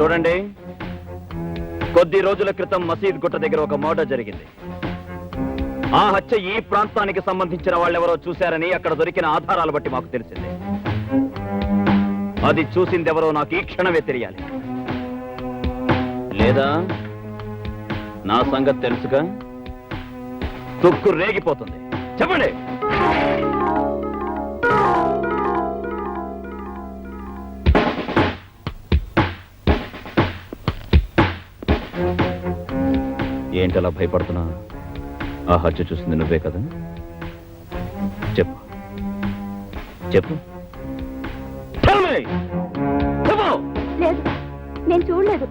చూడండి, కొద్ది రోజుల క్రితం మసీద్ గుట్ట దగ్గర ఒక మర్డర్ జరిగింది. ఆ హత్య ఈ ప్రాంతానికి సంబంధించిన వాళ్ళెవరో చూశారని అక్కడ దొరికిన ఆధారాలు బట్టి మాకు తెలిసింది. అది చూసిందెవరో నాకు ఈ క్షణమే తెలియాలి. లేదా నా సంగతి తెలుసుగా, తుక్కు రేగిపోతుంది. చెప్పండి. ఏంటలా భయపడుతున్నా? ఆ హత్య చూసింది నువ్వే కదా? చెప్పు చెప్పు. లేదు, నేను చూడలేదు.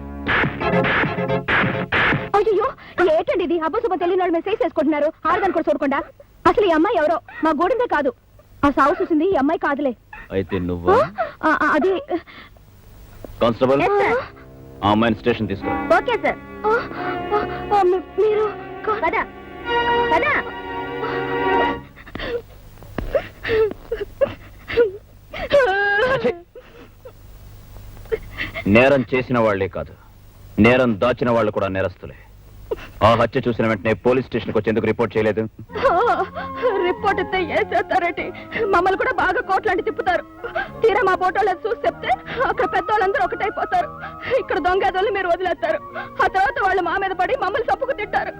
అయ్యో, ఏంటండి ఇది? అబ్బుసుబ్బ తెలియని వాళ్ళు మెసేజ్ చేసుకుంటున్నారు. ఆరుగాని కూడా చూడకుండా. అసలు ఈ అమ్మాయి ఎవరో మా గూడిందే కాదు. ఆ సాగు చూసింది ఈ అమ్మాయి కాదులే. అయితే నువ్వు? అది కానిస్టేబుల్, ఆ అమ్మాయిని స్టేషన్ తీసుకురా. Okay sir. మీరు కదా కదా. నేరం చేసిన వాళ్లే కాదు, నేరం దాచిన వాళ్ళు కూడా నేరస్తులే. ఆ హత్య చూసిన వెంటనే పోలీస్ స్టేషన్కి వచ్చేందుకు రిపోర్ట్ చేయలేదు? రిపోర్ట్ ఇస్తే ఏం చేస్తారేంటి? మమ్మల్ని కూడా బాగా కోట్లాంటి తిప్పుతారు. తీరా మా ఫోటోలు చూసి చెప్తే అక్కడ పెద్దవాళ్ళందరూ ఒకటైపోతారు. ఇక్కడ దొంగదోళ్ళు మీరు వదిలేస్తారు. ఆ తర్వాత వాళ్ళు మా మీద పడి మమ్మల్ని తప్పుకు తింటారు.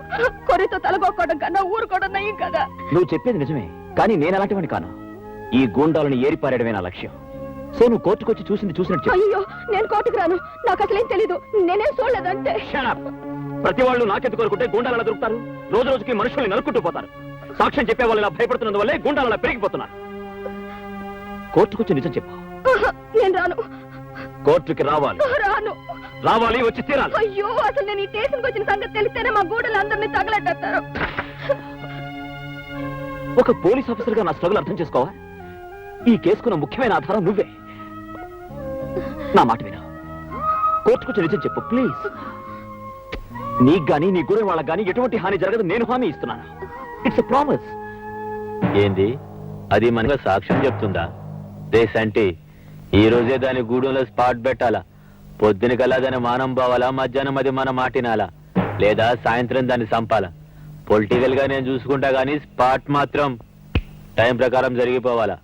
కొరితో తలగొక్కడం కన్నా ఊరుకోవడం నయ్యం కదా. నువ్వు చెప్పేది నిజమే, కానీ నేను అలాంటివని కాను. ఈ గూండాలను ఏరిపారేయడమే నా లక్ష్యం. సో నువ్వు కోర్టుకొచ్చి చూసినట్టు. అయ్యో, నేను కోర్టుకు రాను. నాకు అసలేం తెలీదు. నేనేం చూడలేదంటే. ప్రతి వాళ్ళు నాకెందుకు కోరుకుంటే గూండాలు ఎలా దొరుకుతారు? రోజు రోజుకి మనుషుల్ని నరుక్కుంటూ పోతారు. సాక్ష్యం చెప్పే వాళ్ళు ఇలా భయపడుతున్నందువల్లే గూండాలు అలా పెరిగిపోతున్నారు. కోర్టుకొచ్చి నిజం చెప్పు. నేను రాను. కోర్టుకి రావాలి. రాను. రావాలి, వచ్చి తీరాలి. అయ్యో, అసలు నేను ఈ స్టేషన్కి వచ్చిన సంగతి తెలిస్తేనే మా గూడలు అందరినీ తగలెట్టారు. ఒక పోలీస్ ఆఫీసర్ గా నా స్ట్రగుల్ అర్థం చేసుకోవా? ఈ కేసుకున్న ముఖ్యమైన ఆధారం నువ్వే. నా మాట విను. కోర్టుకొచ్చి నిజం చెప్పు ప్లీజ్. నీకు గానీ నీ గురి వాళ్ళకి గానీ ఎటువంటి హాని జరగదు, నేను హామీ ఇస్తున్నాను. It's a promise. ఏంది అది మనగా సాక్ష్యం చెప్తుందా? రేసంటే ఈ రోజే దాని గూడెంలో స్పాట్ పెట్టాలా? పొద్దున కల్లా దాన్ని మానం పోవాలా? మధ్యాహ్నం అది మన మాటినాలా? లేదా సాయంత్రం దాన్ని చంపాలా? పొలిటికల్ గా నేను చూసుకుంటా గానీ స్పాట్ మాత్రం టైం ప్రకారం జరిగిపోవాలా?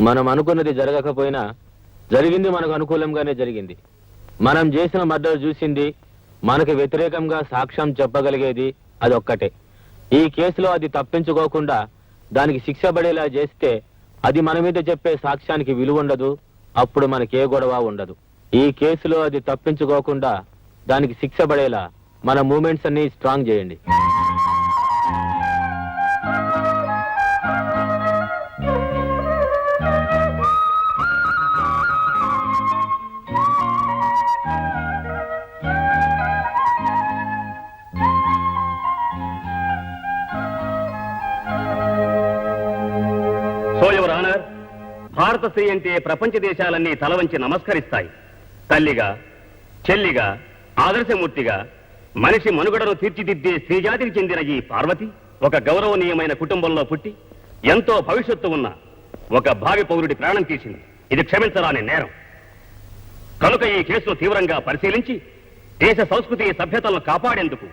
మనం అనుకున్నది జరగకపోయినా జరిగింది మనకు అనుకూలంగానే జరిగింది. మనం చేసిన మర్డర్ చూసింది, మనకు వ్యతిరేకంగా సాక్ష్యం చెప్పగలిగేది అదొక్కటే. ఈ కేసులో అది తప్పించుకోకుండా దానికి శిక్ష పడేలా చేస్తే అది మన మీద చెప్పే సాక్ష్యానికి విలువ ఉండదు, అప్పుడు మనకే గొడవ ఉండదు. ఈ కేసులో అది తప్పించుకోకుండా దానికి శిక్ష పడేలా మన మూమెంట్స్ అన్ని స్ట్రాంగ్ చేయండి. సో యువర్ ఆనర్, భారత స్త్రీ అంటే ప్రపంచ దేశాలన్నీ తలవంచి నమస్కరిస్తాయి. తల్లిగా, చెల్లిగా, ఆదర్శమూర్తిగా మనిషి మనుగడను తీర్చిదిద్దే స్త్రీజాతికి చెందిన ఈ పార్వతి ఒక గౌరవనీయమైన కుటుంబంలో పుట్టి ఎంతో భవిష్యత్తు ఉన్న ఒక భావి పౌరుడి ప్రాణం తీసింది. ఇది క్షమించరాని నేరం. కనుక ఈ కేసును తీవ్రంగా పరిశీలించి దేశ సంస్కృతి సభ్యతలను కాపాడేందుకు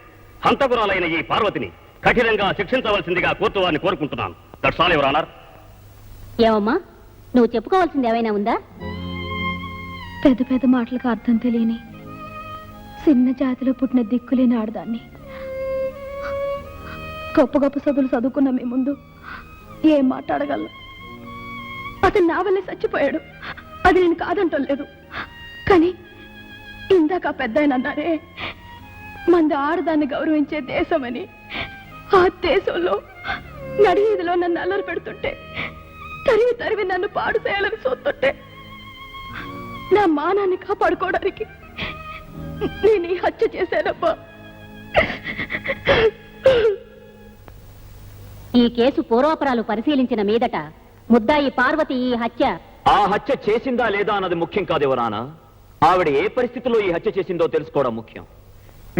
హంతకురాలైన ఈ పార్వతిని కఠినంగా శిక్షించవలసిందిగా కోర్టు వారిని కోరుకుంటున్నాను. That's all your honour. ఏమమ్మా, నువ్వు చెప్పుకోవాల్సింది ఏమైనా ఉందా? పెద్ద పెద్ద మాటలకు అర్థం తెలియని చిన్న జాతిలో పుట్టిన దిక్కులేని ఆడదాన్ని. గొప్ప గొప్ప చదువులు చదువుకున్న మీ ముందు ఏం మాట్లాడగలను? అతను నా వల్లే చచ్చిపోయాడు, అది నేను కాదంటం లేదు. కానీ ఇందాక పెద్ద ఆయన అన్నారే, మంది ఆడదాన్ని గౌరవించే దేశమని. ఆ దేశంలో నడివీధిలో నన్ను అల్లరి పెడుతుంటే, తరివి తరివి నన్ను పాడు చేయాలని చూస్తుంటే, నా మానాన్ని కాపాడుకోవడానికి నేను ఈ హత్య చేశానబ్బా. ఈ కేసు పూర్వాపరాలు పరిశీలించిన మీదట ముద్దాయి పార్వతి ఈ హత్య ఆ హత్య చేసిందా లేదా అన్నది ముఖ్యం కాదు ఎవరానా. ఆవిడ ఏ పరిస్థితిలో ఈ హత్య చేసిందో తెలుసుకోవడం ముఖ్యం.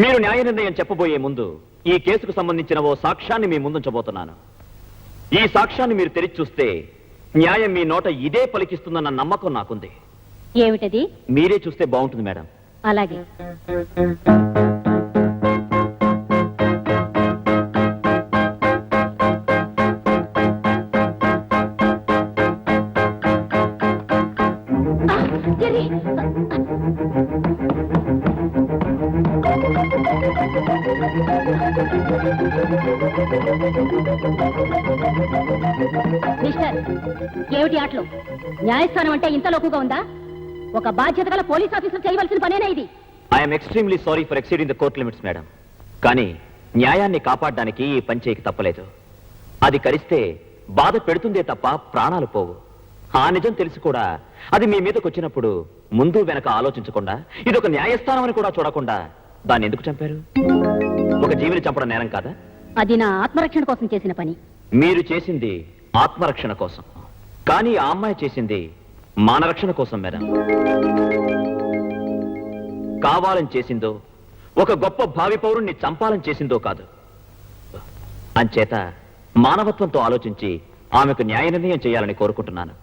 మీరు న్యాయ నిర్ణయం చెప్పబోయే ముందు ఈ కేసుకు సంబంధించిన ఓ సాక్ష్యాన్ని మీ ముందుంచబోతున్నాను. ఈ సాక్ష్యాన్ని మీరు తెరిచి చూస్తే న్యాయం మీ నోట ఇదే పలికిస్తుందన్న నమ్మకం నాకుంది. ఏమిటది? మీరే చూస్తే బాగుంటుంది మేడం. అలాగే. మిస్టర్, ఏమిటి ఆటలు? న్యాయస్థానం అంటే ఇంత లోకుగా ఉందా? ఒక బాధ్యత గల పోలీస్ ఆఫీసర్ చేయవలసిన పనేనా ఇది? I'm extremely sorry for exceeding the court limits madam. కానీ న్యాయాన్ని కాపాడడానికి ఈ పని చేయక తప్పలేదు. అది కరిస్తే బాధ పెడుతుందే తప్ప ప్రాణాలు పోవు. ఆ నిజం తెలిసి కూడా అది మీ మీదకి వచ్చినప్పుడు ముందు వెనక ఆలోచించకుండా, ఇది ఒక న్యాయస్థానం అని కూడా చూడకుండా దాన్ని ఎందుకు చంపారు? ఒక జీవిని చంపడం నేరం కాదా? అది నా ఆత్మరక్షణ కోసం చేసిన పని. మీరు చేసింది ఆత్మరక్షణ కోసం, కానీ ఆ అమ్మాయి చేసింది మానరక్షణ కోసం మేడం. కావాలని చేసిందో, ఒక గొప్ప భావి పౌరుణ్ణి చంపాలని చేసిందో కాదు. అంచేత మానవత్వంతో ఆలోచించి ఆమెకు న్యాయ నిర్ణయం చేయాలని కోరుకుంటున్నాను.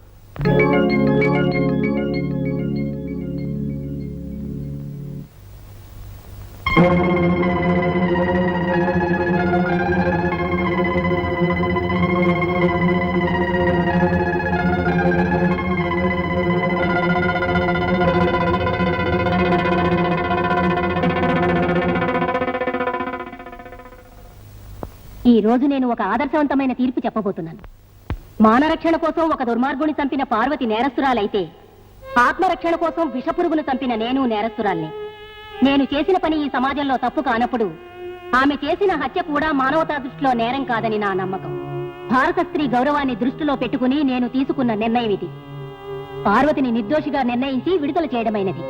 ఈ రోజు నేను ఒక ఆదర్శవంతమైన తీర్పు చెప్పబోతున్నాను. మానరక్షణ కోసం ఒక దుర్మార్గుని చంపిన పార్వతి నేరస్తురాలైతే, ఆత్మరక్షణ కోసం విషపురుగును చంపిన నేను నేరస్తురాల్ని. నేను చేసిన పని ఈ సమాజంలో తప్పు కానప్పుడు ఆమె చేసిన హత్య కూడా మానవతా దృష్టిలో నేరం కాదని నా నమ్మకం. భారత స్త్రీ గౌరవాన్ని దృష్టిలో పెట్టుకుని నేను తీసుకున్న నిర్ణయం ఇది. పార్వతిని నిర్దోషిగా నిర్ణయించి విడుదల చేయడమైనది.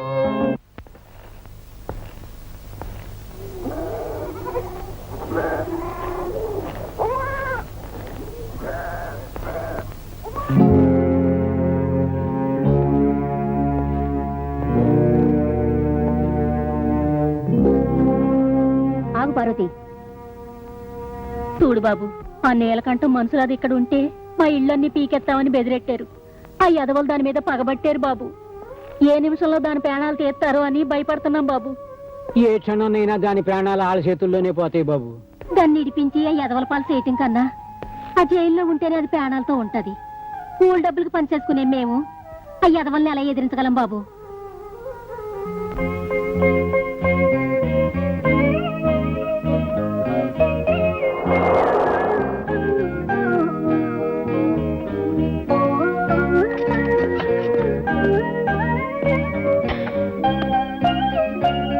ఆగు పార్వతి. చూడు బాబు, ఆ నేలకంఠం మనుషులది ఇక్కడ ఉంటే మా ఇళ్ళన్నీ పీకెత్తామని బెదిరెట్టారు. ఆ యదవలు దాని మీద పగబట్టారు బాబు. ఏ నిమిషంలో దాని ప్రాణాలు తీస్తారో అని భయపడుతున్నాం బాబు. ఏ క్షణంనైనా దాని ప్రాణాలు ఆళ్ళ చేతుల్లోనే పోతాయి బాబు. దాన్ని ఇడిపించి ఆ ఎదవల పాలు చేయటం కన్నా ఆ జైల్లో ఉంటేనే అది ప్రాణాలతో ఉంటది. కూల్ డబ్బులకు పనిచేసుకునే మేము ఆ ఎదవల్ని ఎలా ఎదిరించగలం బాబు?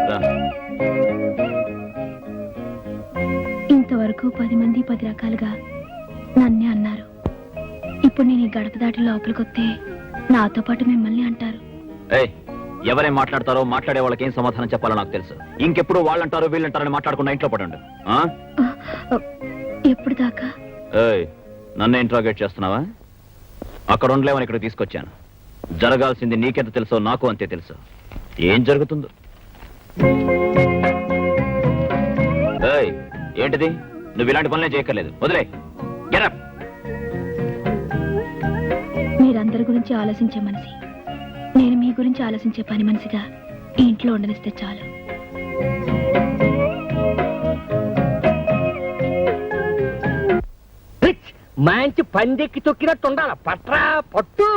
రా. ఇంతవరకు 10 మంది 10 రకాలుగా నన్నే అన్నారు. ఇప్పుడు నేను ఈ గడప దాటి లోపలికి వస్తే నాతో పాటు మిమ్మల్ని అంటారు. ఏయ్, ఎవరేం మాట్లాడతారో మాట్లాడే వాళ్ళకి ఏం సమాధానం చెప్పాలో నాకు తెలుసు. ఇంకెప్పుడు వాళ్ళంటారో వీళ్ళంటారని మాట్లాడకుండా ఇంట్లో పడండి. ఎప్పుడు దాకా? ఏయ్, నన్ను ఇంట్రాగేట్ చేస్తున్నావా? అక్కడ ఉండలేమని ఇక్కడ తీసుకొచ్చాను. జరగాల్సింది నీకెంత తెలుసో నాకు అంతే తెలుసు. ఏం జరుగుతుందో. ఏయ్, ఏంటిది? నువ్వు ఇలాంటి పనులే చేయక్కర్లేదు. వదిలే. Get up. మీరందరి గురించి ఆలోచించే మనిషి, నేను మీ గురించి ఆలోచించే పని మనిషిగా ఈ ఇంట్లో ఉండనిస్తే చాలు. మంచి పందెక్కి తొక్కినట్టు ఉండాల. పట్రా పట్టు.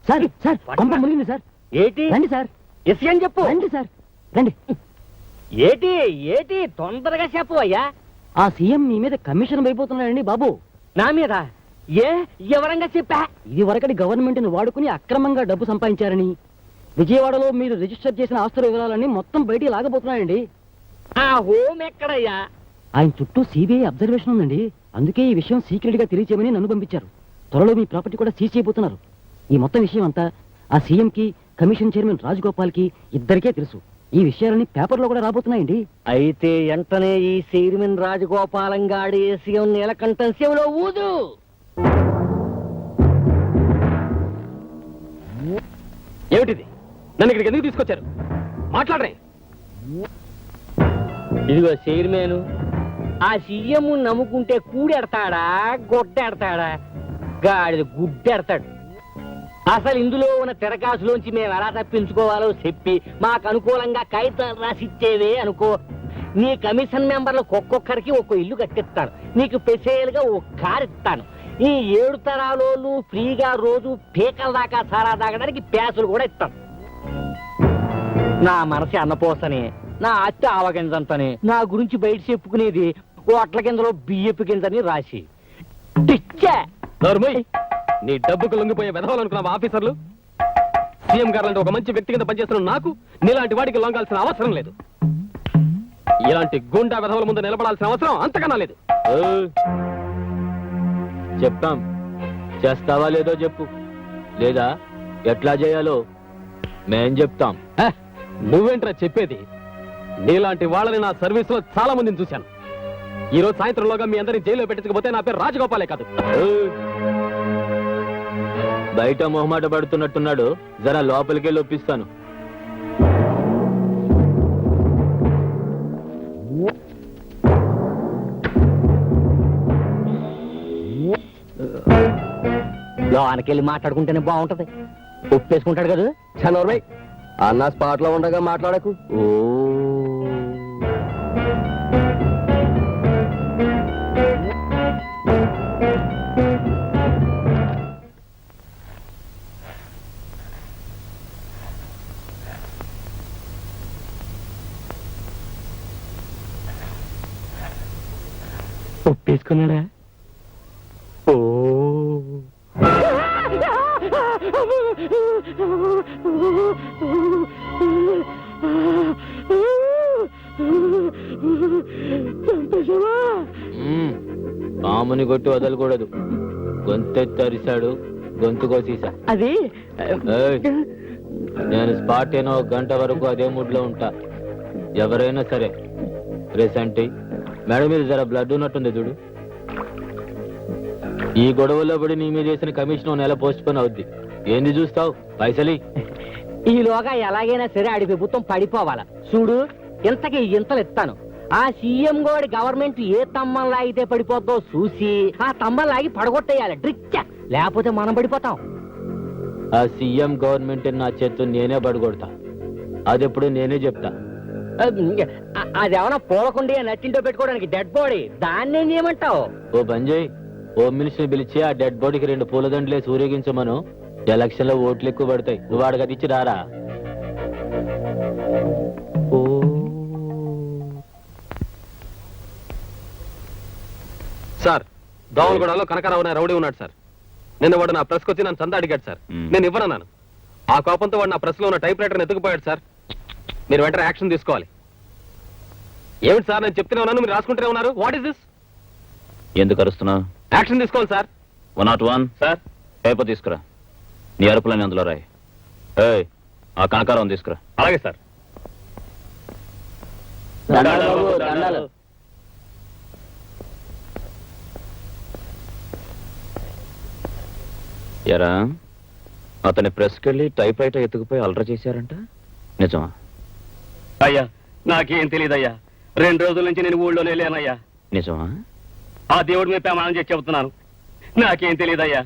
సార్ సార్ కొంప మునిగింది సార్. ఏటి రండి సార్. ఎస్ అని చెప్పు. రండి సార్, రండి. ఏటి ఏటి తొందరగా చెప్పు అయ్యా. ఆ సీఎం మీ మీద కమిషన్ అయిపోతున్నాడండి బాబు. నా మీద ఏ ఎవరంగా చెప్పా? ఇది వరకటి గవర్నమెంట్ ని వాడుకుని అక్రమంగా డబ్బు సంపాదించారని, విజయవాడలో మీరు రిజిస్టర్ చేసిన ఆస్తుల వివరాలన్నీ మొత్తం బయటికి లాగబోతున్నాయండి. ఆ హోమ్ ఎక్కడయ్యా? ఆయన చుట్టూ సిబిఐ అబ్జర్వేషన్ ఉందండి. అందుకే ఈ విషయం సీక్రెట్ గా తెలియచేయమని నన్ను పంపించారు. త్వరలో మీ ప్రాపర్టీ కూడా సీజ్ చేయబోతున్నారు. ఈ మొత్తం విషయం అంతా ఆ సీఎం కి, కమిషన్ చైర్మన్ రాజగోపాల్ కి ఇద్దరికే తెలుసు. ఈ విషయాలన్నీ పేపర్లో కూడా రాబోతున్నాయండి. అయితే వెంటనే ఈ చైర్మన్ రాజగోపాలం గాడి సీఎం నీలకంఠం శివలో ఊదు. ఏమిటిది? నన్ను ఇక్కడికి ఎందుకు తీసుకొచ్చారు? మాట్లాడరే. ఇదిగో చైర్మన్, ఆ సీఎం నమ్ముకుంటే కూడెడతాడా గొడ్డెడతాడా? గాడిది గుడ్డెడతాడు. అసలు ఇందులో ఉన్న తిరకాసులోంచి మేము ఎలా తప్పించుకోవాలో చెప్పి మాకు అనుకూలంగా కాగితాలు రాసిచ్చేవే అనుకో, నీ కమిషన్ మెంబర్లకు ఒక్కొక్కరికి ఒక్కో ఇల్లు కట్టిస్తాను. నీకు స్పెషల్ గా ఓ కారు ఇస్తాను. ఈ 7 తరాలు ఫ్రీగా రోజు పీకల దాకా సారా తాగడానికి ప్యాసులు కూడా ఇస్తాను. నా మనసు అన్నపోసని, నా అత్త ఆవగింజంతని, నా గురించి బయట చెప్పుకునేది ఓట్ల కిందలో బియ్యపు కిందని రాసి నీ డబ్బుకు లొంగిపోయే వెధవాలనుకున్నావా ఆఫీసర్లు? సీఎం గారు లాంటి ఒక మంచి వ్యక్తి కింద పనిచేస్తున్న నాకు నీలాంటి వాడికి లొంగాల్సిన అవసరం లేదు. ఇలాంటి గుండా వెధవల ముందు నిలబడాల్సిన అవసరం అంతకన్నా లేదు. చెప్తాం. చేస్తావా లేదో చెప్పు, లేదా ఎట్లా చేయాలో మేం చెప్తాం. నువ్వేంట్రా చెప్పేది? నీలాంటి వాళ్ళని నా సర్వీస్ లో చాలా మందిని చూశాను. ఈ రోజు సాయంత్రంలోగా మీ అందరిని జైల్లో పెట్టించకపోతే నా పేరు రాజగోపాలే కాదు. బయట మొహమాట పడుతున్నట్టున్నాడు, జరా లోపలికి ఒప్పిస్తాను. లోనకెళ్ళి మాట్లాడుకుంటేనే బాగుంటది. ఒప్పేసుకుంటాడు కదా. చనోర్మై అన్న స్పాట్ లో ఉండగా మాట్లాడకు. ఓ ఒప్పేసుకున్నాడా? ఓ పాముని కొట్టి వదలకూడదు. గొంతెత్తరిశాడు, గొంతు కోసేసా. అది నేను స్పాట్ అయినా 1 గంట వరకు అదే మూడ్ లో ఉంటా. ఎవరైనా సరే రేసంటి మేడం మీద జర బ్లడ్ ఉన్నట్టుంది చూడు. ఈ గొడవలో పడి నీ మీద చేసిన కమిషన్ 1 నెల పోస్ట్ పోన్ అవుద్ది. ఏంది చూస్తావు? పైసలి ఈలోగా ఎలాగైనా సరే ఆడి ప్రభుత్వం పడిపోవాలా చూడు. ఇంతకి ఇంతలు ఇస్తాను. ఆ సీఎం గోడి గవర్నమెంట్ ఏ తమ్మం లాగితే పడిపోద్దో చూసి ఆ తమ్మం లాగి పడగొట్టేయాలి డ్రిచ్చ. లేకపోతే మనం పడిపోతాం. ఆ సీఎం గవర్నమెంట్ నా చేత్తు నేనే పడగొడతా. అదెప్పుడు నేనే చెప్తా. అదేమన్నా పూలకుండి నట్టింటో పెట్టుకోవడానికి డెడ్ బాడీ, దాన్ని ఏమంటావు? ఓ బంజయ్, హోమ్ మినిస్టర్ పిలిచి ఆ డెడ్ బాడీకి 2 పూలదండలేసి ఊరేగించమను. ఎలక్షన్ లో ఓట్లు ఎక్కువ పడతాయి. నువ్వు వాడికి అది ఇచ్చి రారా. సార్, దోమలగూడలో కనకరావు అనే రౌడీ ఉన్నాడు సార్. నిన్న వాడు నా ప్రెస్కి వచ్చి నన్ను చందా అడిగాడు సార్. నేను ఇవ్వనన్నాను. ఆ కోపంతో వాడు నా ప్రెస్ లో ఉన్న టైప్ రైటర్ని ఎత్తుకుపోయాడు సార్. మీరు వెంటనే యాక్షన్ తీసుకోవాలి. ఏమిటి సార్, నేను చెప్తూనే ఉన్నాను, మీరు రాసుకుంటూనే ఉన్నారు. What is this? ఎందుకు అరుస్తున్నావు? యాక్షన్ తీసుకోవాలి సార్. 101 సార్, పేపర్ తీసుకురా. నీ అరుపులని అందులో రాయి. ఏయ్, ఆ కనకారం తీసుకురా. అలాగే సార్. ఎరా, అతని ప్రెస్కి వెళ్ళి టైప్ రైటర్ ఎత్తుకుపోయి అలర చేశారంట, నిజమా? అయ్యా, నాకేం తెలియదయ్యా. 2 రోజుల నుంచి నేను ఊళ్ళోనే లేనయ్యా. నిజమా? ఆ దేవుడి మీద ప్రమాణం చేసి చెబుతున్నాను, నాకేం తెలియదయ్యా.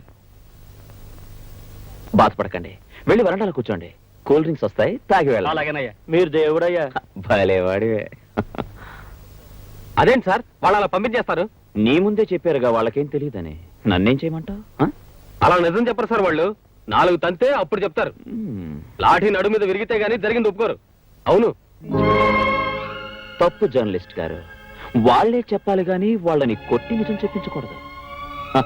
బాధపడకండి, వెళ్ళి వరండాలో కూర్చోండి. కూల్ డ్రింక్స్ వస్తాయి, తాగి వెళ్ళాలి. అలాగేనయ్యా. మీరు దేవుడయ్యా. భలేవాడివే. అదేంటి సార్, వాళ్ళు అలా పంపించేస్తారు? నీ ముందే చెప్పారుగా వాళ్ళకేం తెలియదని. నన్నేం చేయమంటావు? అలా నిజం చెప్పరు సార్. వాళ్ళు 4 తంతే అప్పుడు చెప్తారు. లాఠీ నడు మీద విరిగితే గానీ జరిగింది ఒప్పుకోరు. అవును. తప్పు జర్నలిస్ట్ గారు. వాళ్లే చెప్పాలి గాని వాళ్ళని కొట్టి నిజం చెప్పించకూడదు. హ,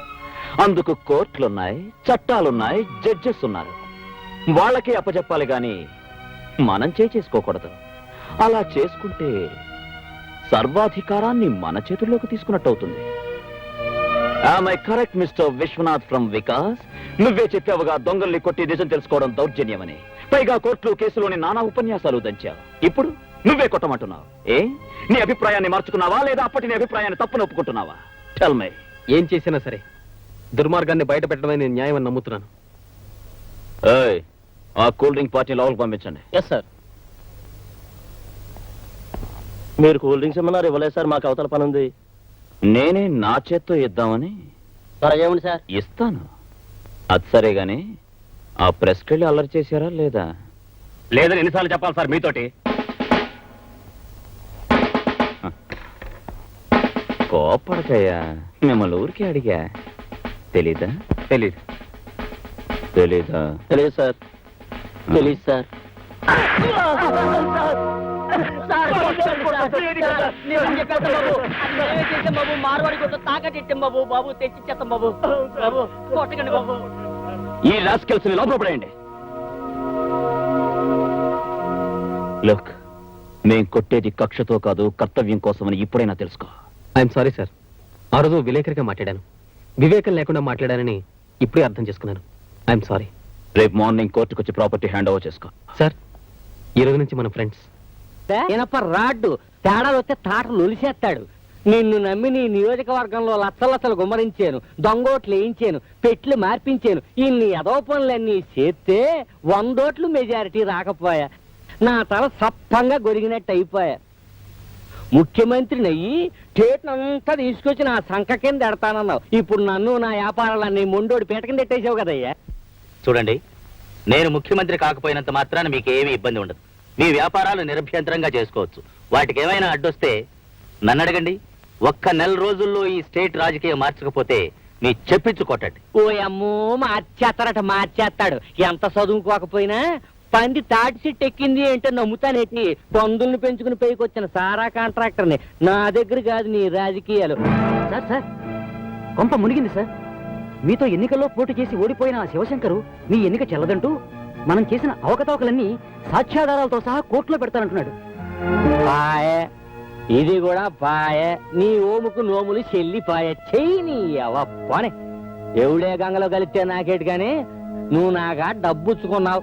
అందుకు కోర్టులున్నాయి, చట్టాలున్నాయి, జడ్జెస్ ఉన్నారు. వాళ్ళకే అప్పచెప్పాలి గాని మనం చేసుకోకూడదు. అలా చేసుకుంటే సర్వాధికారాన్ని మన చేతుల్లోకి తీసుకున్నట్టు అవుతుంది. Am I correct, Mr. Viswanath from Vikas? నువ్వే చెప్పావుగా దొంగల్ని కొట్టి నిజం తెలుసుకోవడం దౌర్జన్యమని. పైగా కోర్టులు కేసులోని నానా ఉపన్యాసాలు దంచావు. ఇప్పుడు నువ్వే కొట్టమంటున్నావు. ఏ, నీ అభిప్రాయాన్ని మార్చుకున్నావా లేదా అప్పటి నీ అభిప్రాయాన్ని తప్పును ఒప్పుకుంటున్నావా? Tell me. ఏం చేసినా సరే దుర్మార్గాన్ని బయట పెట్టడమే నేను న్యాయం అని నమ్ముతున్నాను. ఏయ్, ఆ కూల్ డ్రింక్ పార్టీ లోపలికి పంపించండి. Yes sir. మీరు కూల్ డ్రింక్స్ ఇమ్మన్నారు, ఇవ్వలేదు సార్. మాకు అవతల పని ఉంది. నేనే నా చేత్తో ఇద్దామని. త్వరగా ఏమండి సార్? ఇస్తాను. అది సరే గాని ఆ ప్రెస్కి వెళ్ళి అల్లరి చేశారా లేదా? లేదని ఎన్నిసార్లు చెప్పాలి సార్ మీతోటి? కోపడకయ్యా, మిమ్మల్ని ఊరికే అడిగా. తెలీదా? తెలీదు. తెలీదా? తెలియదు సార్. తెలియదు సార్. ఈ రాస్కెల్స్ ని లోపల పడేయండి. లుక్, మేం కొట్టేది కక్షతో కాదు, కర్తవ్యం కోసమని ఇప్పుడైనా తెలుసుకో. I'm sorry sir. ఆ రోజు విలేకరిగా మాట్లాడాను. వివేకం లేకుండా మాట్లాడానని ఇప్పుడే అర్థం చేసుకున్నాను. I'm sorry. రేపు మార్నింగ్ కోర్టుకు వచ్చి ప్రాపర్టీ హ్యాండ్ ఓవర్ చేసుకో. సార్, ఈ రోజు నుంచి మన ఫ్రెండ్స్. ఈయనప్ప రాడ్డు తేడాలు వస్తే తాటలు ఒలిసేస్తాడు. నిన్ను నమ్మి నీ నియోజకవర్గంలో లచ్చలచ్చలు గుమ్మరించాను, దొంగోట్లు వేయించాను, పెట్లు మార్పించాను. ఇన్ని ఎదవ పనులన్నీ చేస్తే 100 ఓట్లు మెజారిటీ రాకపోయా. నా తల సప్పంగా గొరిగినట్టు అయిపోయా. ముఖ్యమంత్రిని అయ్యి స్టేట్నంతా తీసుకొచ్చి నా సంఖ కింద ఎడతానన్నావు. ఇప్పుడు నన్ను నా వ్యాపారాలన్నీ మొండోడి పీట కింద ఎట్టేసావు కదయ్యా. చూడండి, నేను ముఖ్యమంత్రి కాకపోయినంత మాత్రాన మీకు ఏమీ ఇబ్బంది ఉండదు. మీ వ్యాపారాలు నిరభ్యంతరంగా చేసుకోవచ్చు. వాటికి ఏమైనా అడ్డొస్తే నన్ను అడగండి. 1 నెల రోజుల్లో ఈ స్టేట్ రాజకీయం మార్చకపోతే మీ చెప్పించుకోటండి. ఓ అమ్మో, మార్చేస్తాడు. ఎంత చదువుకోకపోయినా పంది తాటి చెట్టు ఎక్కింది అంటే నమ్ముతానేటి. పందుల్ని పెంచుకుని పైకి వచ్చిన సారా కాంట్రాక్టర్ని. నా దగ్గర కాదు నీ రాజకీయాలు. సార్ సార్, కొంప మునిగింది సార్. మీతో ఎన్నికల్లో పోటీ చేసి ఓడిపోయిన శివశంకరు మీ ఎన్నిక చెల్లదంటూ మనం చేసిన అవకతవకలన్నీ సాక్ష్యాధారాలతో సహా కోర్టులో పెడతానంటున్నాడు. పాయే, ఇది కూడా పాయే. నీ ఓముకు నోములు చెల్లిపాయే. చెయ్యి నీ అవనే. ఎవడే గంగలో కలిస్తే నాకేటి గాని నువ్వు నాగా డబ్బుచ్చుకున్నావు.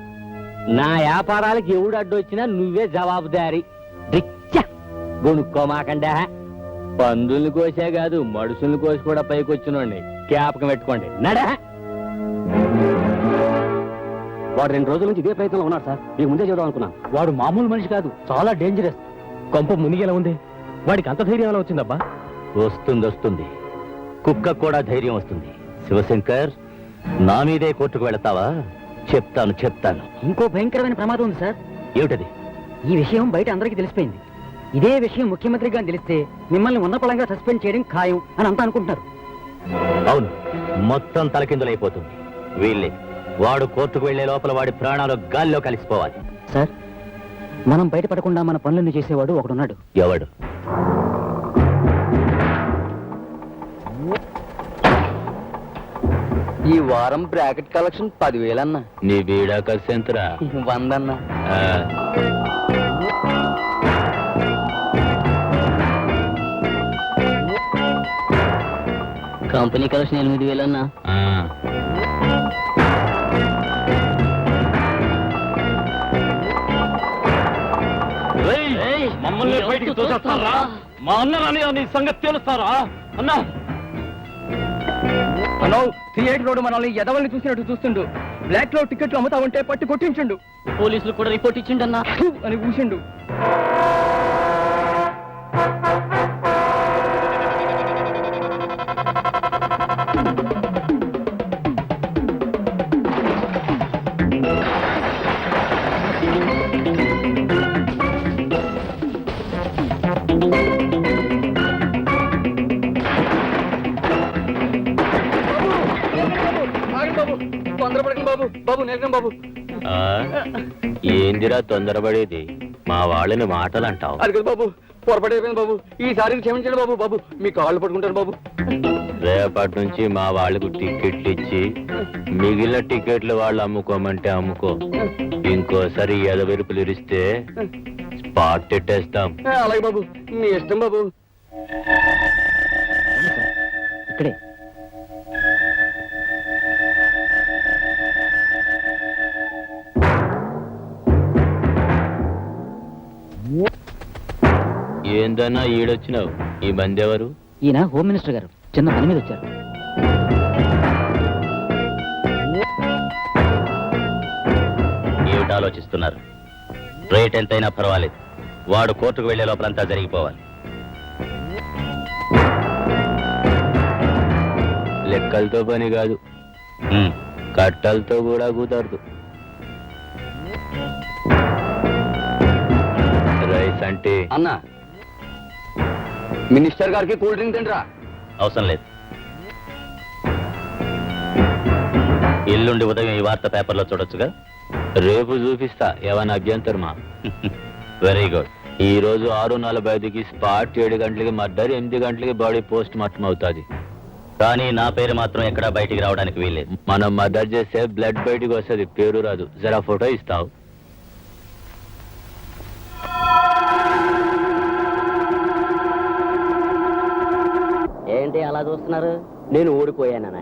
నా వ్యాపారాలకు ఎవడు అడ్డొచ్చినా నువ్వే జవాబుదారి. గొనుక్కోమాకండా. పందుల్ని కోసే కాదు, మడుసుల్ని కోసి కూడా పైకి వచ్చినోండి. జ్ఞాపకం పెట్టుకోండి. నడా. వాడు 2 రోజుల నుంచి ఇదే ప్రయత్నంలో ఉన్నాడు సార్. మీకు ముందే చూద్దాం అనుకున్నాను. వాడు మామూలు మనిషి కాదు, చాలా డేంజరస్. కొంప మునిగేలా ఉంది. వాడికి అంత ధైర్యం ఎలా వచ్చిందబ్బా? వస్తుంది. కుక్క కూడా ధైర్యం వస్తుంది. శివశంకర్, నా మీదే కోర్టుకు వెళతావా? చెప్తాను ఇంకో భయంకరమైన ప్రమాదం ఉంది సార్. ఏమిటది? ఈ విషయం బయట అందరికీ తెలిసిపోయింది. ఇదే విషయం ముఖ్యమంత్రి గారిని తెలిస్తే మిమ్మల్ని ఉన్నపళంగా సస్పెండ్ చేయడం ఖాయం అని అంతా అనుకుంటున్నారు. అవును, మొత్తం తలకిందులైపోతుంది. వీళ్ళే వాడు కోర్టుకు వెళ్లే లోపల వాడి ప్రాణాలు గాల్లో కలిసిపోవాలి. సార్, మనం బయటపడకుండా మన పనులను చేసేవాడు ఒకడున్నాడు. ఎవడు? ఈ వారం బ్రాకెట్ కలెక్షన్ 10,000 అన్నా. నీ బీడా కసెంతరా? 100 అన్నా. కంపెనీ కలెక్షన్ 8,000 అన్నా. మమ్మల్ని బయటికి తోసేస్తారా? మా అన్నని నీ సంగతి తెలుస్తారా? అన్నా మనం థియేటర్ రోడ్ మనల్ని ఎదవల్ని చూసినట్టు చూస్తుండు. బ్లాక్ లో టికెట్లు అమ్ముతా ఉంటే పట్టి కొట్టించుండు. పోలీసులు కూడా రిపోర్ట్ ఇచ్చిండన్నా. అని కూసిండు. ఏందిరా తొందరపడేది? మా వాళ్ళని మాటలు అంటావు. అది కదా బాబు, పొరపడైపోయింది బాబు. ఈసారి క్షమించండి బాబు. బాబు మీ కాళ్ళు పట్టుకుంటారు బాబు. రేపటి నుంచి మా వాళ్ళకు టికెట్లు ఇచ్చి మిగిలిన టికెట్లు వాళ్ళు అమ్ముకోమంటే అమ్ముకో. ఇంకోసారి ఎదవెరుపులు ఇరిస్తే స్పాట్ పెట్టేస్తాం. అలాగే బాబు, మీ ఇష్టం బాబు. ఇక్కడే. ఏందన్నా ఈడొచ్చినావు? ఈ మంది ఎవరు? ఈయన హోమ్ మినిస్టర్ గారు చిన్న పని మీద వచ్చారు. ఏమిటి ఆలోచిస్తున్నారు? రేట్ ఎంతైనా పర్వాలేదు, వాడు కోర్టుకు వెళ్లే లోపలంతా జరిగిపోవాలి. లెక్కలతో పని కాదు, కట్టలతో కూడా కుదరదు. రైస్ అంటే అన్నా, మినిస్టర్ గారికి కూల్ డ్రింక్ తింటరా? అవసరం లేదు. ఎల్లుండి ఉదయం ఈ వార్త పేపర్లో చూడొచ్చుగా? రేపు చూపిస్తా, ఏమైనా అభ్యంతరమా? Very good. ఈ రోజు 6:45కి స్పాట్, 7 గంటలకి మర్డర్, 8 గంటలకి బాడీ పోస్ట్ మార్టం అవుతుంది. కానీ నా పేరు మాత్రం ఎక్కడా బయటికి రావడానికి వీల్లేదు. మనం మర్డర్ చేస్తే బ్లడ్ బయటికి వస్తుంది, పేరు రాదు. జరా ఫోటో ఇస్తావు? ఏంటి అలా చూస్తున్నారు? నేను ఓడిపోయానా?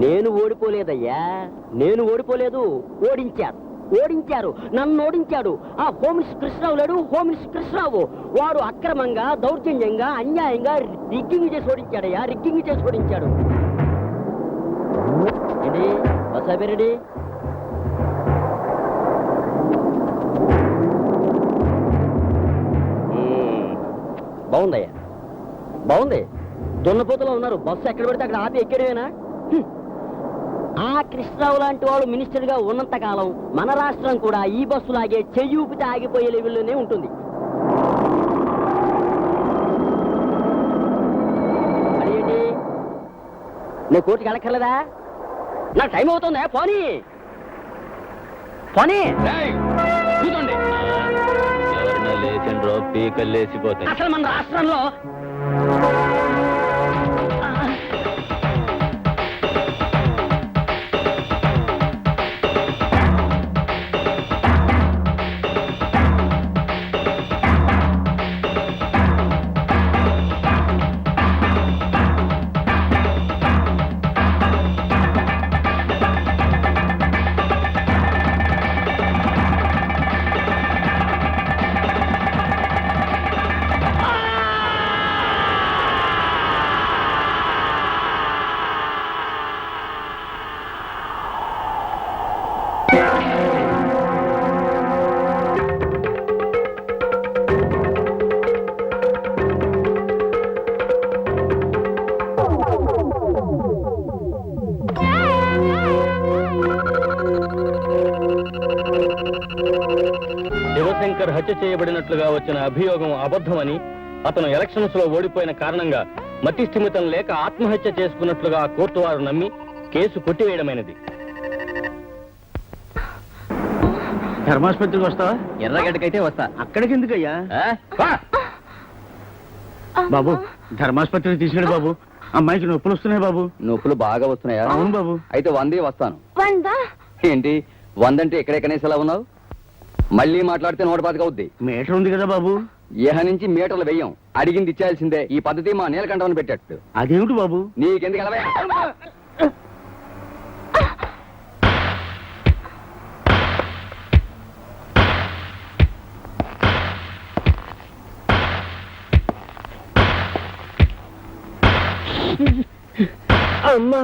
నేను ఓడిపోలేదయ్యా, నేను ఓడిపోలేదు. ఓడించారు, నన్ను ఓడించాడు ఆ హోమ్ మినిస్టర్ కృష్ణరావు లేడు. హోమ్ మినిస్టర్ కృష్ణరావు వాడు అక్రమంగా, దౌర్జన్యంగా, అన్యాయంగా రిగ్గింగ్ చేసి ఓడించాడయ్యా. రిగ్గింగ్ చేసి ఓడించాడు. ఏంటి వసాబిరెడ్డి? బాగుందయ్యా, బాగుంది. దున్నపోతలో ఉన్నారు. బస్సు ఎక్కడ పెడితే అక్కడ ఆపి ఎక్కడమేనా? ఆ కృష్ణరావు లాంటి వాడు మినిస్టర్ గా ఉన్నంత కాలం మన రాష్ట్రం కూడా ఈ బస్సులాగే చెయ్యి ఊపితే ఆగిపోయే లెవెల్లోనే ఉంటుంది. అదేంటి, నేను కోర్టుకి వెళ్ళక్కర్లేదా? నా టైం అవుతుందా? పోనీ ఎవరన్నా లేచిండ్రో పీకలు లేచిపోతాయి. అసలు మన రాష్ట్రంలో శివశంకర్ హత్య చేయబడినట్లుగా వచ్చిన అభియోగం అబద్ధమని, అతను ఎలక్షన్స్ లో ఓడిపోయిన కారణంగా మతి స్థిమితం లేక ఆత్మహత్య చేసుకున్నట్లుగా కోర్టు వారు నమ్మి కేసు కొట్టివేయడమైనది. ధర్మాసుపత్రికి వస్తావా? ఎర్రగడ్డకైతే వస్తా. అక్కడికి ఎందుకయ్యా? బాబు, ధర్మాసుపత్రికి తీసుకెళ్ళి బాబు. అమ్మాయికి నొప్పులు వస్తున్నాయి బాబు. నొప్పులు బాగా వస్తున్నాయా? అవును బాబు. అయితే 100 వస్తాను. 100? ఏంటి 100 అంటే ఎక్కడే కనేసేలా ఉన్నావు? మళ్ళీ మాట్లాడితే 125 అవుద్ది. మీటర్ ఉంది కదా బాబు. ఏహ నుంచి మీటర్లు వెయ్యం, అడిగింది ఇచ్చేయాల్సిందే. ఈ పద్ధతి మా నీలకంఠమని పెట్టాడు. అదేమిటి బాబు? నీకెందుకు ఎలా? అమ్మా,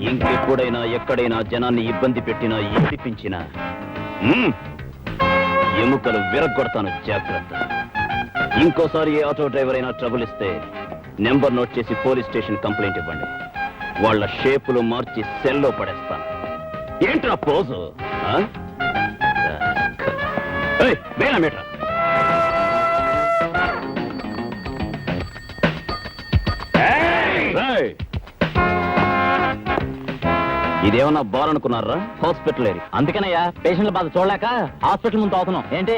ఇంకెప్పుడైనా ఎక్కడైనా జనాన్ని ఇబ్బంది పెట్టినా ఏడిపించినా ఎముకలు విరగొడతాను, జాగ్రత్త. ఇంకోసారి ఏ ఆటో డ్రైవర్ అయినా ట్రబుల్ ఇస్తే నెంబర్ నోట్ చేసి పోలీస్ స్టేషన్ కంప్లైంట్ ఇవ్వండి. వాళ్ళ షేపులు మార్చి సెల్లో పడేస్తాను. ఏంట్రా పోజు? మీటర్ ఇదేమన్నా బార్ అనుకున్నారా? హాస్పిటల్ ఏరి. అందుకనయ్యా పేషెంట్ల బాధ చూడలేక హాస్పిటల్ ముందు అవుతున్నాం. ఏంటి?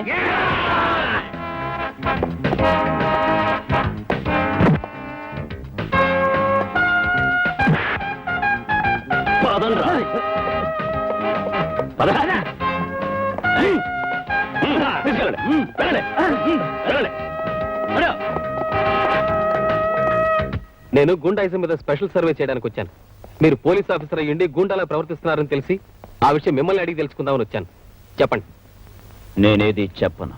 పదండ్రా. పద. తీసుకెళ్ళండి. వెళ్ళండి. వెళ్ళండి. అడు. నేను గుండాయిజం మీద స్పెషల్ సర్వే చేయడానికి వచ్చాను. మీరు పోలీస్ ఆఫీసర్ అయ్యండి గూండాలా ప్రవర్తిస్తున్నారని తెలిసి ఆ విషయం మిమ్మల్ని అడిగి తెలుసుకుందామని వచ్చాను. చెప్పండి. నేనేది చెప్పను,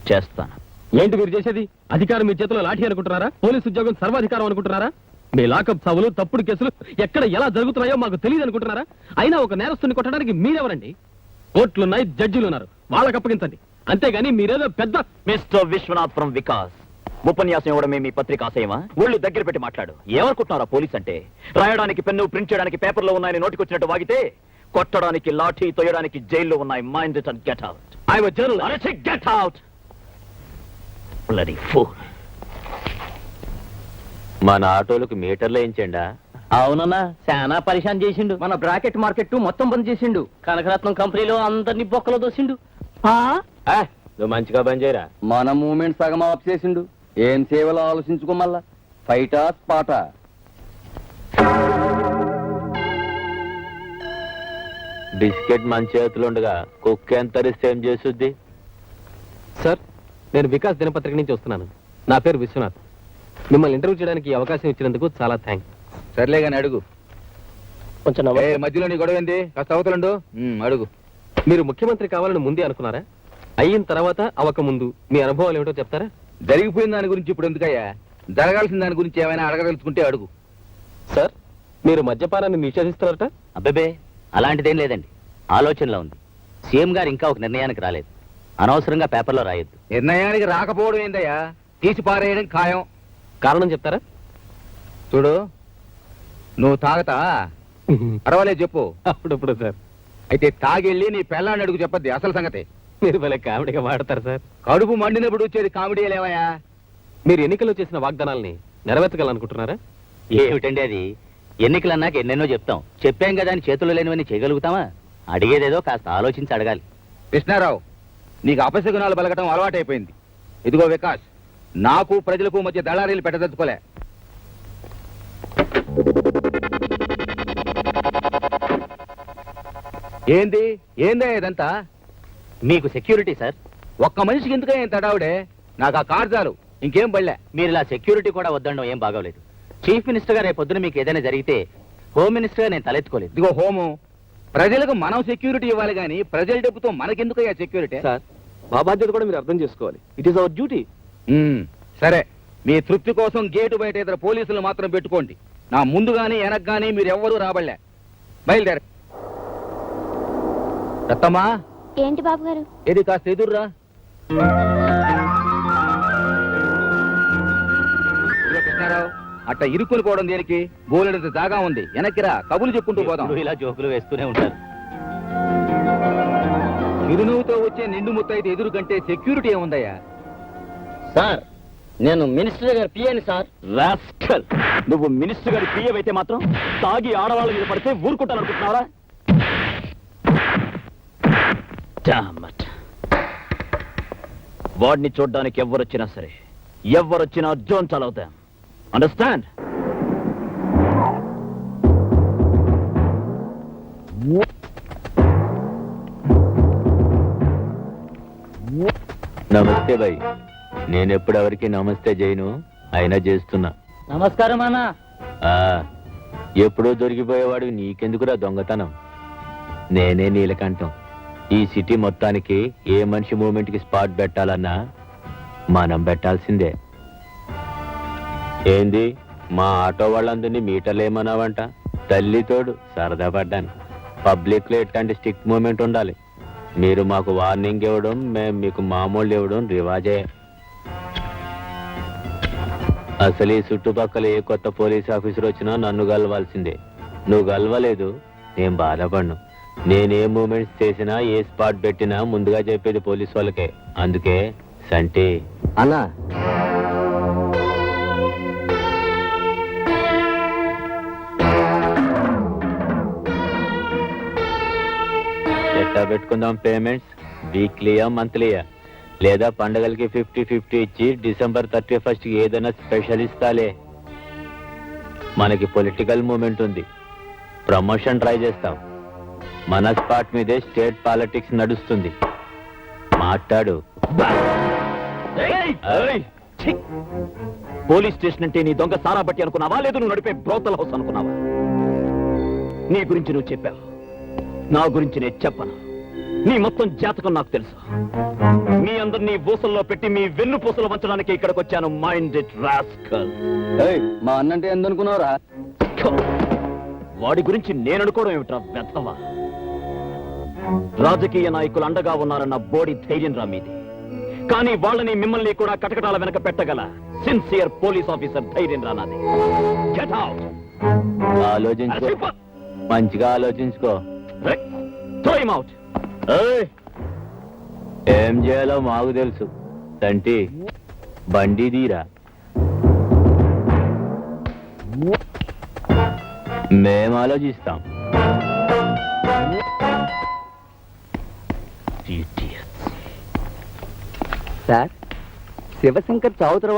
చేస్తాను. ఏంటి మీరు చేసేది? అధికారం మీ చేతిలో లాఠీ అనుకుంటున్నారా? పోలీస్ ఉద్యోగం సర్వాధికారం అనుకుంటున్నారా? మీ లాకప్ చావులు, తప్పుడు కేసులు ఎక్కడ ఎలా జరుగుతున్నాయో మాకు తెలియదు అనుకుంటున్నారా? అయినా ఒక నేరస్తుని కొట్టడానికి మీరెవరండి? కోర్టులున్నాయి, జడ్జిలున్నారు, వాళ్ళకి అప్పగించండి. అంతేగాని మీరేదో పెద్ద... మిస్టర్ విశ్వనాథ్ ఫ్రమ్ వికాస్. ఉపన్యాసం ఇవ్వడమే మీ పత్రిక ఆశయమా? ఒళ్ళు దగ్గర పెట్టి మాట్లాడు. ఏమనుకుంటున్నారా పోలీస్ అంటే? రాయడానికి పెన్ను, ప్రింట్ చేయడానికి పేపర్లో ఉన్నాయని నోటికొచ్చినట్టు వాగితే, కొట్టడానికి లాఠీ, తొయ్యడానికి జైల్లో ఉన్నాయి. Mind it and get out. I was journalist. Get out. Bloody fool. మన ఆటోలకు మీటర్లు వేయించండా? అవునన్నా, చాలా పరిశాన్ చేసిండు. మన బ్రాకెట్ మార్కెట్ మొత్తం బంద్ చేసిండు. కనకరత్నం కంపెనీలో అందరినీ బొక్కలో దోసిండు. నువ్వు మంచిగా బంద్ చేయరా. మన మూమెంట్ సగం ఆఫ్ చేసిండు. ఏం సేవలో ఆలోచించుకోమల్లా. ఫైటా స్పాటా? బిస్కెట్ మన చేతులు ఉండగా కుక్క ఎంత ఏం చేస్తుంది? సార్, నేను వికాస్ దినపత్రిక నుంచి వస్తున్నాను. నా పేరు విశ్వనాథ్. మిమ్మల్ని ఇంటర్వ్యూ చేయడానికి ఈ అవకాశం ఇచ్చినందుకు చాలా థ్యాంక్స్. సర్లే కానీ అడుగు. కొంచెం మధ్యలో నీ గొడవ ఏంది? కాస్త అవతలండు. అడుగు. మీరు ముఖ్యమంత్రి కావాలని ముందే అనుకున్నారా? అయిన తర్వాత అవక ముందు మీ అనుభవాలు ఏమిటో చెప్తారా? జరిగిపోయిన దాని గురించి ఇప్పుడు ఎందుకయ్యా? జరగాల్సిన దాని గురించి ఏమైనా అడగదలుచుకుంటే అడుగు. సార్, మీరు మద్యపానాన్ని నిషేధిస్తున్నారట? అబ్బే, అలాంటిదేం లేదండి. ఆలోచనలో ఉంది. సీఎం గారు ఇంకా ఒక నిర్ణయానికి రాలేదు. అనవసరంగా పేపర్లో రాయొద్దు. నిర్ణయానికి రాకపోవడం ఏందయ్యా? తీసి పారేయడం ఖాయం. కారణం చెప్తారా? చూడు, నువ్వు తాగతా? పర్వాలేదు చెప్పు. అప్పుడప్పుడు సార్. అయితే తాగెళ్ళి నీ పెళ్ళాన్ని అడుగు చెప్పద్ది అసలు సంగతి. మీరు భలే కామెడీగా మాడతారు సార్. కడుపు మండినప్పుడు వచ్చేది కామెడీ లేవయా? మీరు ఎన్నికల్లో చేసిన వాగ్దానాల్ని నెరవేర్చగలనుకుంటున్నారా? ఏమిటండి అది? ఎన్నికలన్నాక ఎన్నెన్నో చెప్తాం. చెప్పాం కదా అని చేతుల్లో లేనివన్నీ చేయగలుగుతామా? అడిగేదేదో కాస్త ఆలోచించి అడగాలి. కృష్ణారావు, నీకు అపశకునాలు పలకటం అలవాటైపోయింది. ఇదిగో వికాస్, నాకు ప్రజలకు మధ్య దళారీలు పెట్టదలుచుకోలే. ఏందా ఇదంతా? మీకు సెక్యూరిటీ సార్. ఒక్క మనిషికి ఎందుకే తడావుడే? నాకు ఆ కార్ చాలు, ఇంకేం పడలే. మీరు ఇలా సెక్యూరిటీ కూడా వద్దడం ఏం బాగోలేదు. చీఫ్ మినిస్టర్ గా రేపు పొద్దున మీకు ఏదైనా జరిగితే హోమ్ మినిస్టర్ గా నేను తలెత్తుకోలేదు. ఇదిగో హోము, ప్రజలకు మనం సెక్యూరిటీ ఇవ్వాలి కానీ ప్రజల డబ్బుతో మనకెందుకయ్యా సెక్యూరిటీ? సార్, మా బాధ్యత కూడా మీరు అర్థం చేసుకోవాలి. It is our duty. సరే, మీ తృప్తి కోసం గేటు బయట ఇద్దరు పోలీసులు మాత్రం పెట్టుకోండి. నా ముందు గాని వెనక్ గాని మీరు ఎవ్వరూ రాబడలే. బయలుదేర. రత్తమ్మా, ఏంటి బాబు గారు? ఏది కాస్త ఎదుర్రా. ఇదిగో కృష్ణారావు, అట్ట ఇరుక్కుని పోవడం దేనికి? బోలెడంత జాగా ఉంది, వెనక్కిరా, కబులు చెప్పుకుంటూ పోదాం. ఎప్పుడూ ఇలా జోకులు వేస్తూనే ఉంటారు. చిరునవ్వుతో వచ్చే నిండు ముత్తైతే ఎదురు కంటే సెక్యూరిటీ ఏముందయ్యా? సార్ నేను మినిస్టర్ గారు పియ్యని సార్. రాస్కల్, నువ్వు మినిస్టర్ గారి పియ్యం అయితే మాత్రం తాగి ఆడవాళ్ళ మీద పడితే ఊరుకుంటాను అనుకుంటున్నావా? Damn it. వాడిని చూడ్డానికి ఎవరొచ్చినా సరే, ఎవరొచ్చినా డోంట్ అలౌ దెమ్. అండర్స్టాండ్? నమస్తే భయ్. నేనెప్పుడు ఎవరికి నమస్తే చేయను, అయినా చేస్తున్నా. నమస్కారం అన్న. ఆ, ఎప్పుడో దొరికిపోయేవాడు నీకెందుకురా దొంగతనం? నేనే నీలకంఠం. ఈ సిటీ మొత్తానికి ఏ మనిషి మూమెంట్ కి స్పాట్ పెట్టాలన్నా మనం పెట్టాల్సిందే. ఏంది మా ఆటో వాళ్ళందరినీ మీటర్లేమన్నావంట? తల్లితోడు సరదా పడ్డాను. పబ్లిక్ లో ఎట్లాంటి స్టిక్ మూమెంట్ ఉండాలి. మీరు మాకు వార్నింగ్ ఇవ్వడం, మేము మీకు మామూలు ఇవ్వడం రివాజే. అసలు ఈ చుట్టుపక్కల ఏ కొత్త పోలీస్ ఆఫీసర్ వచ్చినా నన్ను గెలవాల్సిందే. నువ్వు గెలవలేదు, నేను బాధపడ్ను. నేనే మూమెంట్స్ చేసినా, ఏ స్పాట్ పెట్టినా ముందుగా చెప్పేది పోలీస్ వాళ్ళకే. అందుకే సంటి అన్నా, ఎట్లా పెట్టుకుందాం పేమెంట్స్? వీక్లీయా, మంత్లీయా? లేదా పండగలకి 50-50 ఇచ్చి డిసెంబర్ 31st ఏదైనా స్పెషల్ ఇస్తాలే. మనకి పొలిటికల్ మూమెంట్ ఉంది, ప్రమోషన్ ట్రై చేస్తాం. మన స్పాట్ మీదే స్టేట్ పాలిటిక్స్ నడుస్తుంది. మాట్లాడు. పోలీస్ స్టేషన్ అంటే నీ దొంగ సారా బట్టి అనుకున్నావా, లేదు నువ్వు నడిపే బ్రోతల్ హౌస్ అనుకున్నావా? నీ గురించి నువ్వు చెప్పావు, నా గురించి నేను చెప్పను. నీ మొత్తం జాతకం నాకు తెలుసు. మీ అందరినీ ఊసల్లో పెట్టి మీ వెన్ను పూసలు వంచడానికి ఇక్కడికి వచ్చాను. Mind it rascal. మా అన్నంటే ఎందనుకున్నావురా? వాడి గురించి నేను అనుకోవడం ఏమిట్రా వ్యర్థమా? రాజకీయ నాయకులు అండగా ఉన్నారన్న బోడి ధైర్యం రా మీది. కానీ వాళ్ళని మిమ్మల్ని కూడా కటకటాల వెనక పెట్టగల సిన్సియర్ పోలీస్ ఆఫీసర్ ధైర్యం రా నాది. Get out. ఆలోచించుకో, మంచిగా ఆలోచించుకో. Throw him out. ఏం చేయాలో మాకు తెలుసు. తంటి బండి తీరా, మేం ఆలోచిస్తాం. సార్, శివశంకర్ చావు తర్వాత